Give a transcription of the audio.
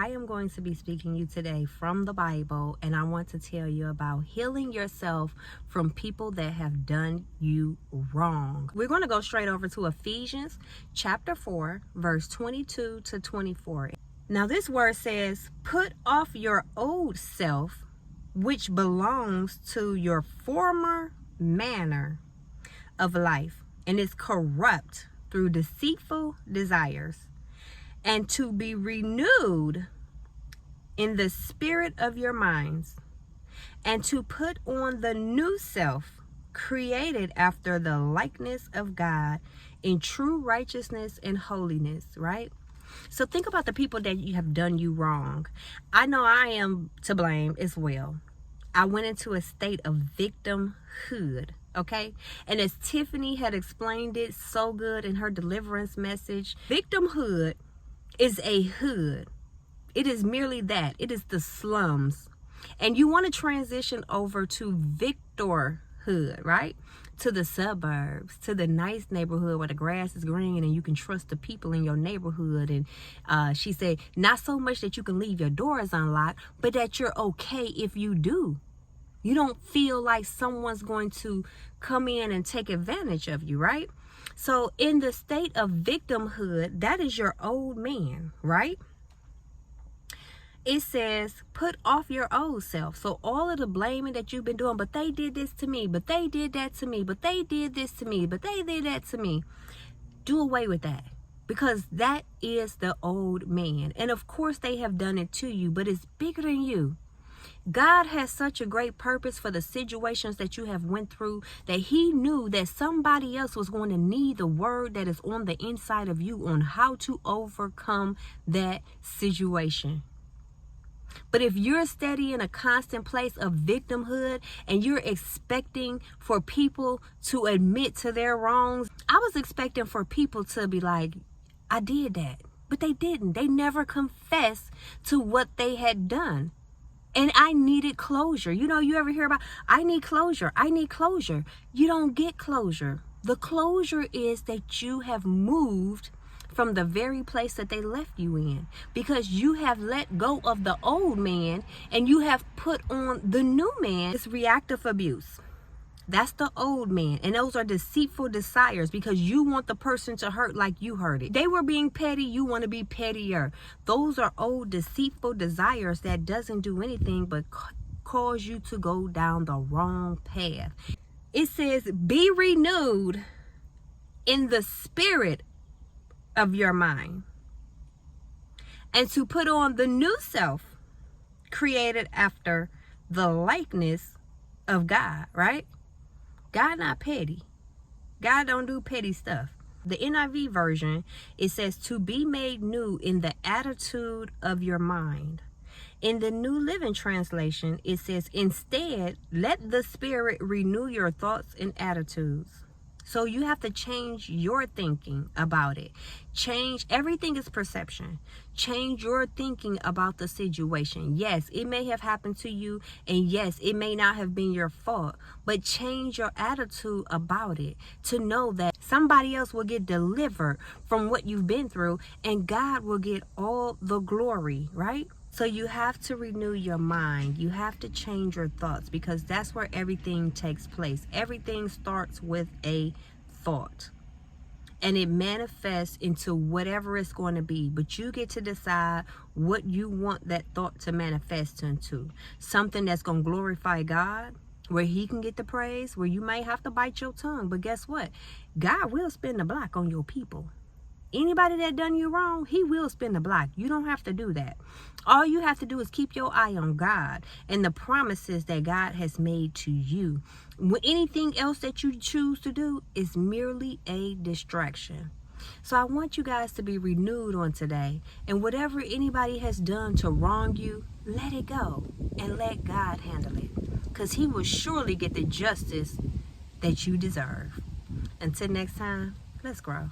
I am going to be speaking to you today from the Bible, and I want to tell you about healing yourself from people that have done you wrong. We're going to go straight over to Ephesians chapter 4, verse 22 to 24. Now this word says, put off your old self, which belongs to your former manner of life and is corrupt through deceitful desires, and to be renewed in the spirit of your minds, and to put on the new self, created after the likeness of God in true righteousness and holiness, right? So think about the people that you have done you wrong. I know I am to blame as well. I went into a state of victimhood, okay? And as Tiffany had explained it so good in her deliverance message, victimhood is a hood. It is merely that. It is the slums. And you want to transition over to victorhood, right? To the suburbs, to the nice neighborhood where the grass is green and you can trust the people in your neighborhood. And she said, not so much that you can leave your doors unlocked, but that you're okay if you do. You don't feel like someone's going to come in and take advantage of you, right? So in the state of victimhood, that is your old man, right? It says, put off your old self. So all of the blaming that you've been doing, but they did this to me, but they did that to me, but they did this to me, but they did that to me. Do away with that, because that is the old man. And of course they have done it to you, but it's bigger than you. God has such a great purpose for the situations that you have went through, that he knew that somebody else was going to need the word that is on the inside of you on how to overcome that situation. But if you're steady in a constant place of victimhood and you're expecting for people to admit to their wrongs, I was expecting for people to be like, I did that, but they didn't. They never confessed to what they had done. And I needed closure. You know, you ever hear about, I need closure. I need closure. You don't get closure. The closure is that you have moved from the very place that they left you in, because you have let go of the old man and you have put on the new man. It's reactive abuse. That's the old man. And those are deceitful desires, because you want the person to hurt like you hurt it. They were being petty. You want to be pettier. Those are old deceitful desires that doesn't do anything but cause you to go down the wrong path. It says, be renewed in the spirit of your mind, and to put on the new self, created after the likeness of God, right? God not petty. God don't do petty stuff. The NIV version, it says to be made new in the attitude of your mind. In the New Living Translation, it says, instead, let the Spirit renew your thoughts and attitudes. So you have to change your thinking about it. Change, everything is perception. Change your thinking about the situation. Yes, it may have happened to you, and yes, it may not have been your fault, but change your attitude about it to know that somebody else will get delivered from what you've been through, and God will get all the glory, right? So you have to renew your mind. You have to change your thoughts, because that's where everything takes place. Everything starts with a thought, and it manifests into whatever it's going to be. But you get to decide what you want that thought to manifest into. Something that's going to glorify God, where he can get the praise, where you may have to bite your tongue. But guess what? God will spin the block on your people. Anybody that done you wrong, he will spin the block. You don't have to do that. All you have to do is keep your eye on God and the promises that God has made to you. Anything else that you choose to do is merely a distraction. So I want you guys to be renewed on today. And whatever anybody has done to wrong you, let it go and let God handle it, because he will surely get the justice that you deserve. Until next time, let's grow.